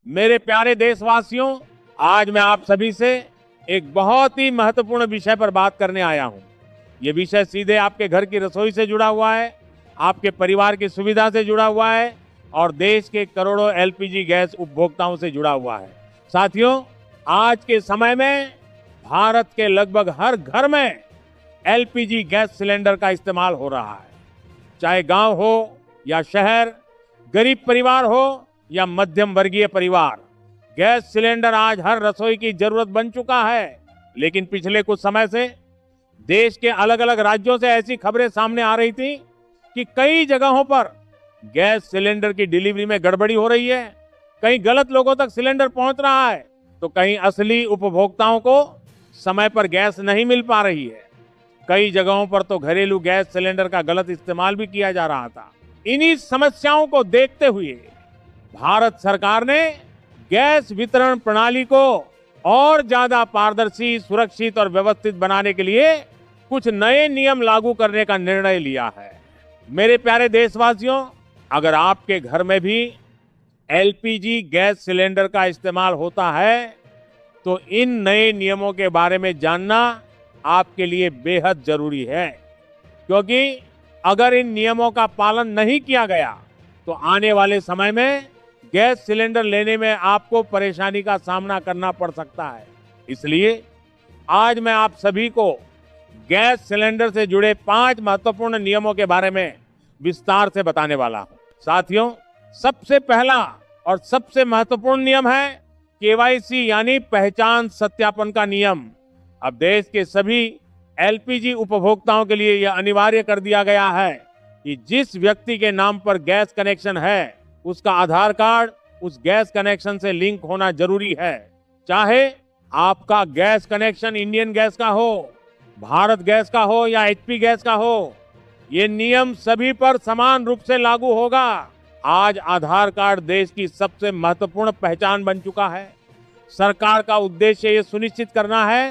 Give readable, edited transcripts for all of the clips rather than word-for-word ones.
मेरे प्यारे देशवासियों, आज मैं आप सभी से एक बहुत ही महत्वपूर्ण विषय पर बात करने आया हूं। ये विषय सीधे आपके घर की रसोई से जुड़ा हुआ है, आपके परिवार की सुविधा से जुड़ा हुआ है और देश के करोड़ों एलपीजी गैस उपभोक्ताओं से जुड़ा हुआ है। साथियों, आज के समय में भारत के लगभग हर घर में एलपीजी गैस सिलेंडर का इस्तेमाल हो रहा है। चाहे गांव हो या शहर, गरीब परिवार हो या मध्यम वर्गीय परिवार, गैस सिलेंडर आज हर रसोई की जरूरत बन चुका है। लेकिन पिछले कुछ समय से देश के अलग अलग राज्यों से ऐसी खबरें सामने आ रही थी कि कई जगहों पर गैस सिलेंडर की डिलीवरी में गड़बड़ी हो रही है। कहीं गलत लोगों तक सिलेंडर पहुंच रहा है, तो कहीं असली उपभोक्ताओं को समय पर गैस नहीं मिल पा रही है। कई जगहों पर तो घरेलू गैस सिलेंडर का गलत इस्तेमाल भी किया जा रहा था। इन्हीं समस्याओं को देखते हुए भारत सरकार ने गैस वितरण प्रणाली को और ज्यादा पारदर्शी, सुरक्षित और व्यवस्थित बनाने के लिए कुछ नए नियम लागू करने का निर्णय लिया है। मेरे प्यारे देशवासियों, अगर आपके घर में भी एलपीजी गैस सिलेंडर का इस्तेमाल होता है, तो इन नए नियमों के बारे में जानना आपके लिए बेहद जरूरी है, क्योंकि अगर इन नियमों का पालन नहीं किया गया तो आने वाले समय में गैस सिलेंडर लेने में आपको परेशानी का सामना करना पड़ सकता है। इसलिए आज मैं आप सभी को गैस सिलेंडर से जुड़े 5 महत्वपूर्ण नियमों के बारे में विस्तार से बताने वाला हूं। साथियों, सबसे पहला और सबसे महत्वपूर्ण नियम है केवाईसी यानी पहचान सत्यापन का नियम। अब देश के सभी एलपीजी उपभोक्ताओं के लिए यह अनिवार्य कर दिया गया है कि जिस व्यक्ति के नाम पर गैस कनेक्शन है, उसका आधार कार्ड उस गैस कनेक्शन से लिंक होना जरूरी है। चाहे आपका गैस कनेक्शन इंडियन गैस का हो, भारत गैस का हो या एचपी गैस का हो, ये नियम सभी पर समान रूप से लागू होगा। आज आधार कार्ड देश की सबसे महत्वपूर्ण पहचान बन चुका है। सरकार का उद्देश्य ये सुनिश्चित करना है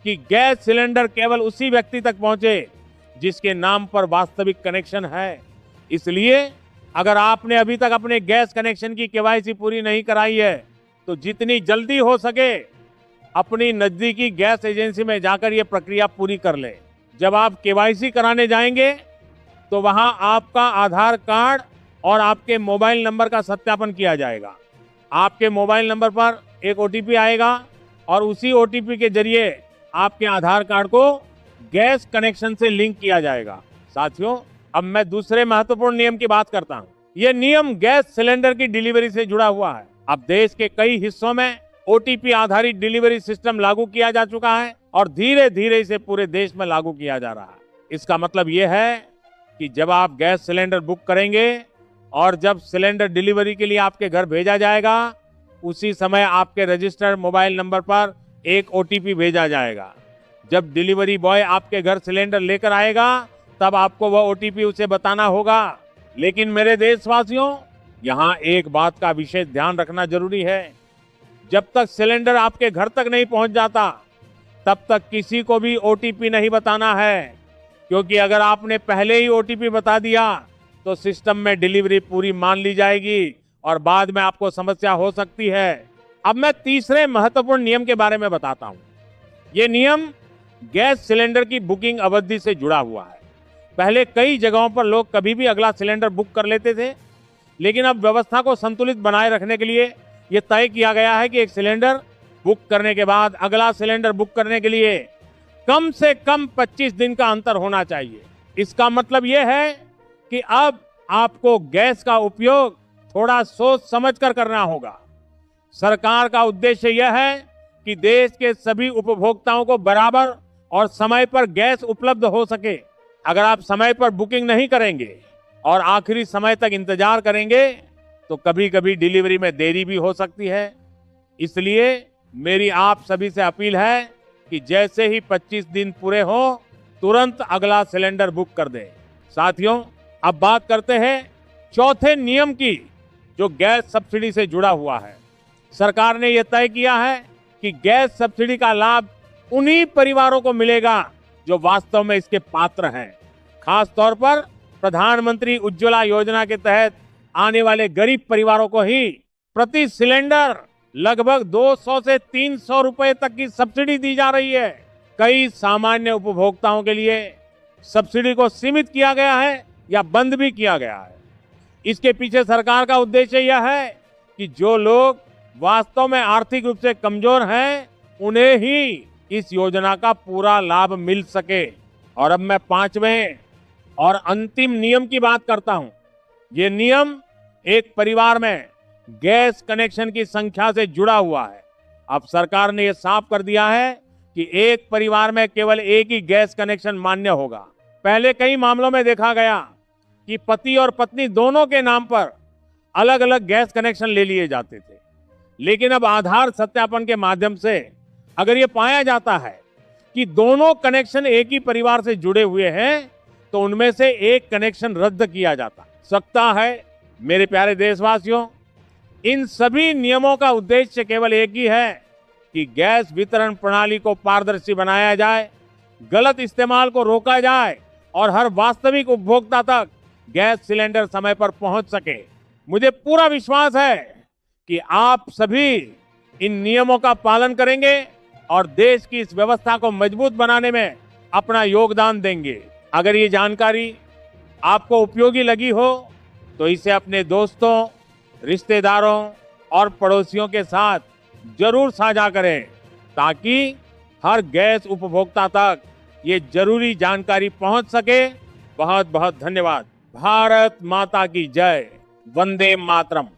कि गैस सिलेंडर केवल उसी व्यक्ति तक पहुंचे जिसके नाम पर वास्तविक कनेक्शन है। इसलिए अगर आपने अभी तक अपने गैस कनेक्शन की केवाईसी पूरी नहीं कराई है, तो जितनी जल्दी हो सके अपनी नजदीकी गैस एजेंसी में जाकर ये प्रक्रिया पूरी कर लें। जब आप केवाईसी कराने जाएंगे तो वहां आपका आधार कार्ड और आपके मोबाइल नंबर का सत्यापन किया जाएगा। आपके मोबाइल नंबर पर एक ओटीपी आएगा और उसी ओटीपी के जरिए आपके आधार कार्ड को गैस कनेक्शन से लिंक किया जाएगा। साथियों, अब मैं दूसरे महत्वपूर्ण नियम की बात करता हूं। यह नियम गैस सिलेंडर की डिलीवरी से जुड़ा हुआ है। अब देश के कई हिस्सों में ओटीपी आधारित डिलीवरी सिस्टम लागू किया जा चुका है और धीरे धीरे इसे पूरे देश में लागू किया जा रहा है। इसका मतलब यह है कि जब आप गैस सिलेंडर बुक करेंगे और जब सिलेंडर डिलीवरी के लिए आपके घर भेजा जाएगा, उसी समय आपके रजिस्टर्ड मोबाइल नंबर पर एक ओटीपी भेजा जाएगा। जब डिलीवरी बॉय आपके घर सिलेंडर लेकर आएगा, तब आपको वह ओटीपी उसे बताना होगा। लेकिन मेरे देशवासियों, यहाँ एक बात का विशेष ध्यान रखना जरूरी है। जब तक सिलेंडर आपके घर तक नहीं पहुंच जाता, तब तक किसी को भी ओटीपी नहीं बताना है, क्योंकि अगर आपने पहले ही ओटीपी बता दिया तो सिस्टम में डिलीवरी पूरी मान ली जाएगी और बाद में आपको समस्या हो सकती है। अब मैं तीसरे महत्वपूर्ण नियम के बारे में बताता हूं। ये नियम गैस सिलेंडर की बुकिंग अवधि से जुड़ा हुआ है। पहले कई जगहों पर लोग कभी भी अगला सिलेंडर बुक कर लेते थे, लेकिन अब व्यवस्था को संतुलित बनाए रखने के लिए यह तय किया गया है कि एक सिलेंडर बुक करने के बाद अगला सिलेंडर बुक करने के लिए कम से कम 25 दिन का अंतर होना चाहिए। इसका मतलब यह है कि अब आपको गैस का उपयोग थोड़ा सोच समझकर करना होगा। सरकार का उद्देश्य यह है कि देश के सभी उपभोक्ताओं को बराबर और समय पर गैस उपलब्ध हो सके। अगर आप समय पर बुकिंग नहीं करेंगे और आखिरी समय तक इंतजार करेंगे, तो कभी कभी डिलीवरी में देरी भी हो सकती है। इसलिए मेरी आप सभी से अपील है कि जैसे ही 25 दिन पूरे हो, तुरंत अगला सिलेंडर बुक कर दें। साथियों, अब बात करते हैं चौथे नियम की, जो गैस सब्सिडी से जुड़ा हुआ है। सरकार ने यह तय किया है कि गैस सब्सिडी का लाभ उन्हीं परिवारों को मिलेगा जो वास्तव में इसके पात्र हैं। खास तौर पर प्रधानमंत्री उज्ज्वला योजना के तहत आने वाले गरीब परिवारों को ही प्रति सिलेंडर लगभग 200 से 300 रुपए तक की सब्सिडी दी जा रही है। कई सामान्य उपभोक्ताओं के लिए सब्सिडी को सीमित किया गया है या बंद भी किया गया है। इसके पीछे सरकार का उद्देश्य यह है कि जो लोग वास्तव में आर्थिक रूप से कमजोर हैं, उन्हें ही इस योजना का पूरा लाभ मिल सके। और अब मैं 5वें और अंतिम नियम की बात करता हूं। ये नियम एक परिवार में गैस कनेक्शन की संख्या से जुड़ा हुआ है। अब सरकार ने यह साफ कर दिया है कि एक परिवार में केवल एक ही गैस कनेक्शन मान्य होगा। पहले कई मामलों में देखा गया कि पति और पत्नी दोनों के नाम पर अलग अलग गैस कनेक्शन ले लिए जाते थे, लेकिन अब आधार सत्यापन के माध्यम से अगर ये पाया जाता है कि दोनों कनेक्शन एक ही परिवार से जुड़े हुए हैं, तो उनमें से एक कनेक्शन रद्द किया जाता सकता है। मेरे प्यारे देशवासियों, इन सभी नियमों का उद्देश्य केवल एक ही है कि गैस वितरण प्रणाली को पारदर्शी बनाया जाए, गलत इस्तेमाल को रोका जाए और हर वास्तविक उपभोक्ता तक गैस सिलेंडर समय पर पहुंच सके। मुझे पूरा विश्वास है कि आप सभी इन नियमों का पालन करेंगे और देश की इस व्यवस्था को मजबूत बनाने में अपना योगदान देंगे। अगर ये जानकारी आपको उपयोगी लगी हो तो इसे अपने दोस्तों, रिश्तेदारों और पड़ोसियों के साथ जरूर साझा करें, ताकि हर गैस उपभोक्ता तक ये जरूरी जानकारी पहुंच सके। बहुत बहुत धन्यवाद। भारत माता की जय। वंदे मातरम।